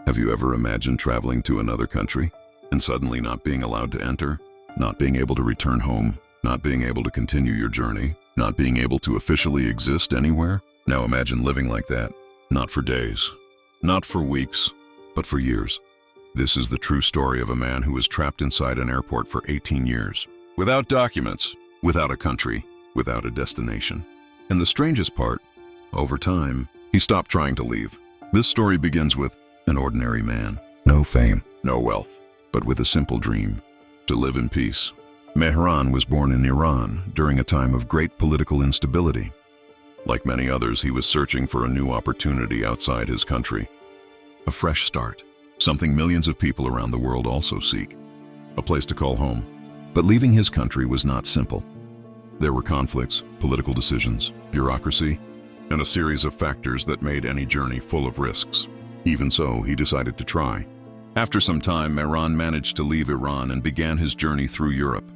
Have you ever imagined traveling to another country and suddenly not being allowed to enter, not being able to return home, not being able to continue your journey, not being able to officially exist anywhere? Now imagine living like that, not for days, not for weeks, but for years. This is the true story of a man who was trapped inside an airport for 18 years, without documents, without a country, without a destination. And the strangest part, over time, he stopped trying to leave. This story begins with an ordinary man, no fame, no wealth, but with a simple dream, to live in peace. Mehran was born in Iran during a time of great political instability. Like many others, he was searching for a new opportunity outside his country. A fresh start, something millions of people around the world also seek. A place to call home. But leaving his country was not simple. There were conflicts, political decisions, bureaucracy, and a series of factors that made any journey full of risks. Even so, he decided to try. After some time, Mehran managed to leave Iran and began his journey through Europe.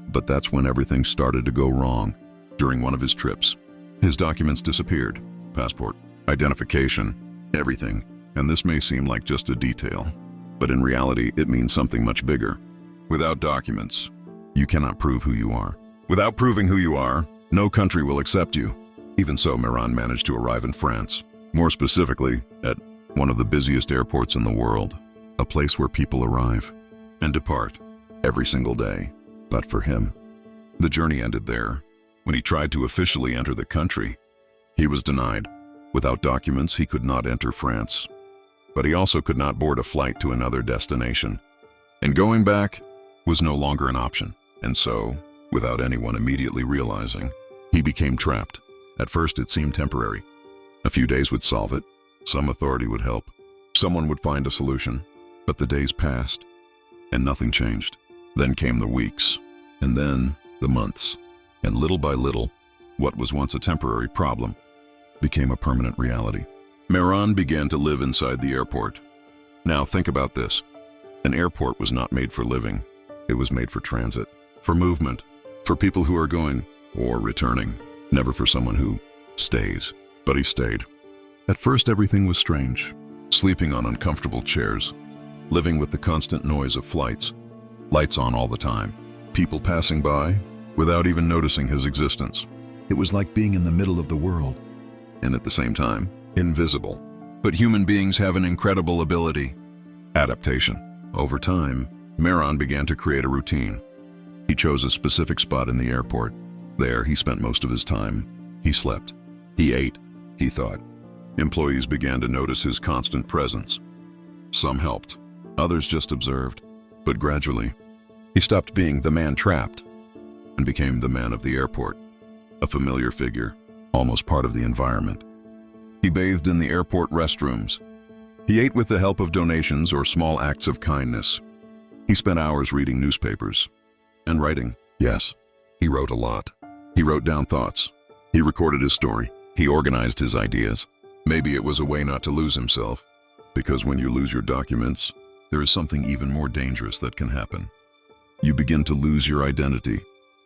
But that's when everything started to go wrong. During one of his trips, his documents disappeared. Passport, identification, everything. And this may seem like just a detail, but in reality, it means something much bigger. Without documents, you cannot prove who you are. Without proving who you are, no country will accept you. Even so, Mehran managed to arrive in France, more specifically, at one of the busiest airports in the world, a place where people arrive and depart every single day. But for him, the journey ended there. When he tried to officially enter the country, he was denied. Without documents, he could not enter France. But he also could not board a flight to another destination. And going back was no longer an option. And so, without anyone immediately realizing, he became trapped. At first, it seemed temporary. A few days would solve it. Some authority would help. Someone would find a solution. But the days passed, and nothing changed. Then came the weeks, and then the months. And little by little, what was once a temporary problem became a permanent reality. Mehran began to live inside the airport. Now think about this. An airport was not made for living. It was made for transit, for movement, for people who are going or returning, never for someone who stays. But he stayed. At first, everything was strange. Sleeping on uncomfortable chairs, living with the constant noise of flights, lights on all the time, people passing by without even noticing his existence. It was like being in the middle of the world, and at the same time, invisible. But human beings have an incredible ability: adaptation. Over time, Mehran began to create a routine. He chose a specific spot in the airport. There, he spent most of his time. He slept. He ate. He thought. Employees began to notice his constant presence. Some helped. Others just observed. But gradually, he stopped being the man trapped and became the man of the airport, a familiar figure, almost part of the environment. He bathed in the airport restrooms. He ate with the help of donations or small acts of kindness. He spent hours reading newspapers and writing. Yes, he wrote a lot. He wrote down thoughts. He recorded his story. He organized his ideas. Maybe it was a way not to lose himself, because when you lose your documents, there is something even more dangerous that can happen. You begin to lose your identity.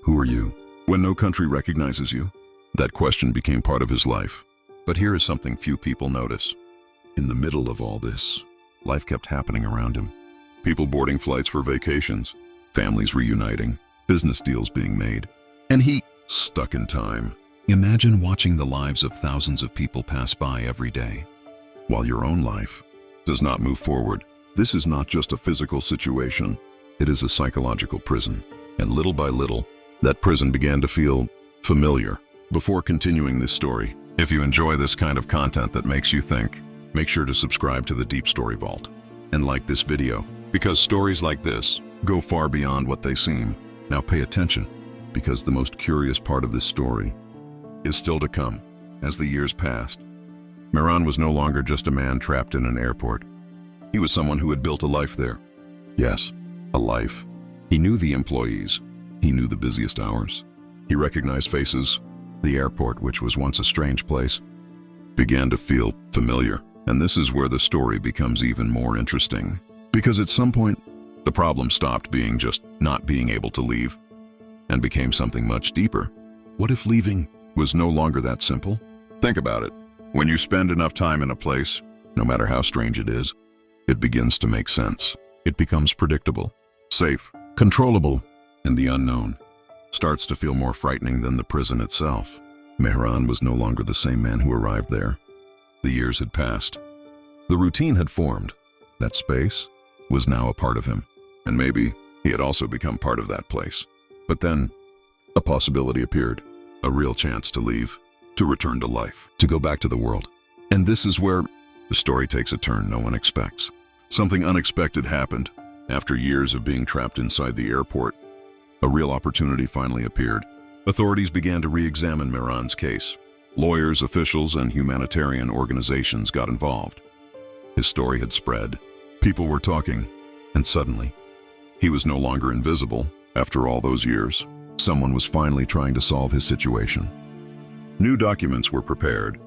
Who are you? When no country recognizes you? That question became part of his life. But here is something few people notice. In the middle of all this, life kept happening around him. People boarding flights for vacations, families reuniting, business deals being made, and he stuck in time. Imagine watching the lives of thousands of people pass by every day, while your own life does not move forward. This is not just a physical situation, it is a psychological prison. And little by little, that prison began to feel familiar. Before continuing this story, if you enjoy this kind of content that makes you think, make sure to subscribe to the Deep Story Vault and like this video, because stories like this go far beyond what they seem. Now pay attention, because the most curious part of this story is still to come. As the years passed, Mehran was no longer just a man trapped in an airport. He was someone who had built a life there. Yes, a life. He knew the employees. He knew the busiest hours. He recognized faces. The airport, which was once a strange place, began to feel familiar. And this is where the story becomes even more interesting. Because at some point, the problem stopped being just not being able to leave and became something much deeper. What if leaving was no longer that simple? Think about it. When you spend enough time in a place, no matter how strange it is, It begins to make sense. It becomes predictable, safe, controllable, and the unknown starts to feel more frightening than the prison itself. Mehran was no longer the same man who arrived there. The years had passed. The routine had formed. That space was now a part of him, and maybe he had also become part of that place. But then, a possibility appeared, a real chance to leave, to return to life, to go back to the world. And this is where the story takes a turn no one expects. Something unexpected happened. After years of being trapped inside the airport, a real opportunity finally appeared. Authorities began to re-examine Mehran's case. Lawyers, officials, and humanitarian organizations got involved. His story had spread. People were talking, and suddenly, he was no longer invisible. After all those years, someone was finally trying to solve his situation. New documents were prepared.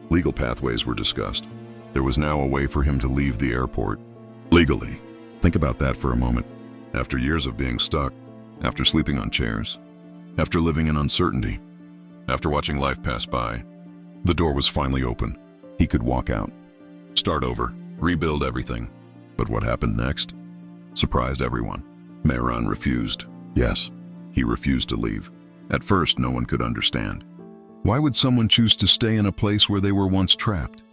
Legal pathways were discussed. There was now a way for him to leave the airport. Legally. Think about that for a moment. After years of being stuck, after sleeping on chairs, after living in uncertainty, after watching life pass by, the door was finally open. He could walk out, start over, rebuild everything. But what happened next surprised everyone. Mehran refused. Yes, he refused to leave. At first, no one could understand. Why would someone choose to stay in a place where they were once trapped?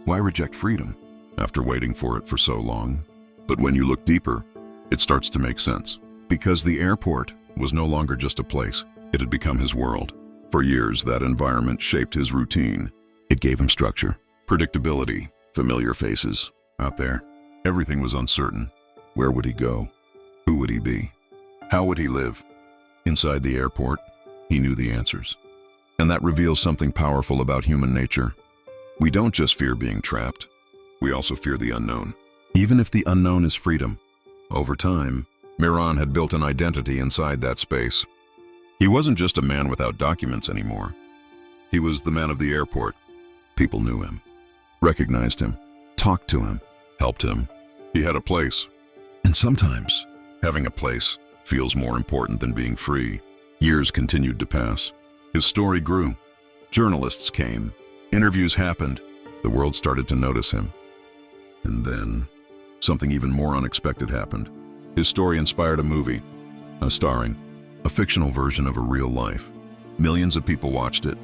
Why reject freedom after waiting for it for so long? But when you look deeper, it starts to make sense. Because the airport was no longer just a place, it had become his world. For years, that environment shaped his routine. It gave him structure, predictability, familiar faces. Out there, everything was uncertain. Where would he go? Who would he be? How would he live? Inside the airport, he knew the answers. And that reveals something powerful about human nature. We don't just fear being trapped, we also fear the unknown. Even if the unknown is freedom. Over time, Mehran had built an identity inside that space. He wasn't just a man without documents anymore. He was the man of the airport. People knew him, recognized him, talked to him, helped him. He had a place. And sometimes, having a place feels more important than being free. Years continued to pass. His story grew. Journalists came. Interviews happened. The world started to notice him. And then, something even more unexpected happened. His story inspired a movie, a fictional version of a real life. Millions of people watched it,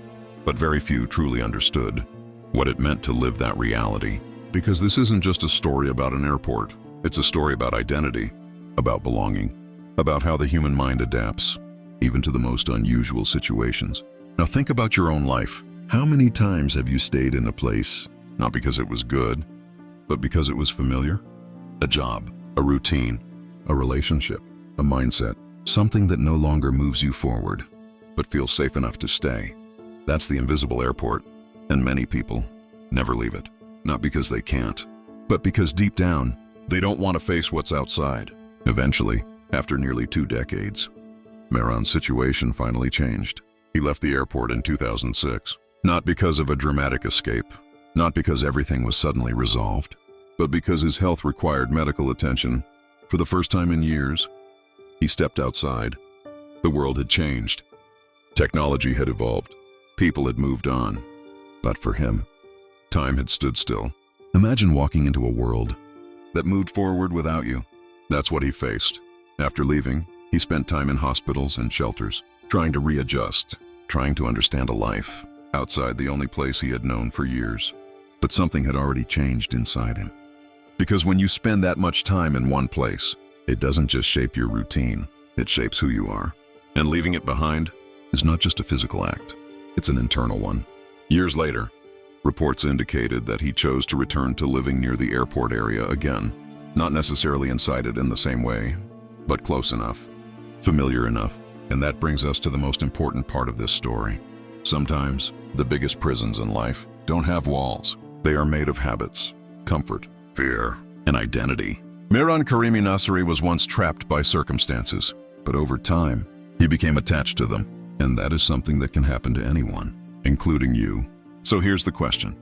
but very few truly understood what it meant to live that reality. Because this isn't just a story about an airport. It's a story about identity, about belonging, about how the human mind adapts, even to the most unusual situations. Now think about your own life. How many times have you stayed in a place, not because it was good, but because it was familiar? A job, a routine, a relationship, a mindset, something that no longer moves you forward, but feels safe enough to stay. That's the invisible airport, and many people never leave it. Not because they can't, but because deep down, they don't want to face what's outside. Eventually, after nearly 2 decades, Mehran's situation finally changed. He left the airport in 2006, not because of a dramatic escape, not because everything was suddenly resolved, but because his health required medical attention. For the first time in years, he stepped outside. The world had changed. Technology had evolved. People had moved on. But for him, time had stood still. Imagine walking into a world that moved forward without you. That's what he faced. After leaving, he spent time in hospitals and shelters, trying to readjust, trying to understand a life outside the only place he had known for years. But something had already changed inside him. Because when you spend that much time in one place, it doesn't just shape your routine, it shapes who you are. And leaving it behind is not just a physical act, it's an internal one. Years later, reports indicated that he chose to return to living near the airport area again, not necessarily inside it in the same way, but close enough, familiar enough. And that brings us to the most important part of this story. Sometimes, the biggest prisons in life don't have walls. They are made of habits, comfort, fear, and identity. Mehran Karimi Nasseri was once trapped by circumstances, but over time, he became attached to them. And that is something that can happen to anyone, including you. So here's the question.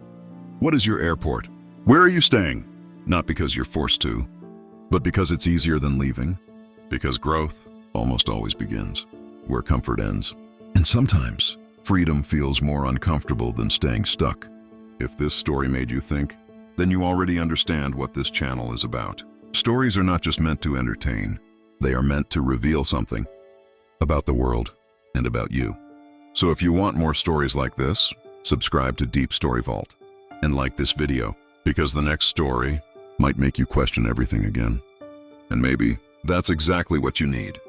What is your airport? Where are you staying? Not because you're forced to, but because it's easier than leaving. Because growth almost always begins where comfort ends. And sometimes, freedom feels more uncomfortable than staying stuck. If this story made you think, then you already understand what this channel is about. Stories are not just meant to entertain, they are meant to reveal something about the world and about you. So if you want more stories like this, subscribe to Deep Story Vault and like this video, because the next story might make you question everything again. And maybe that's exactly what you need.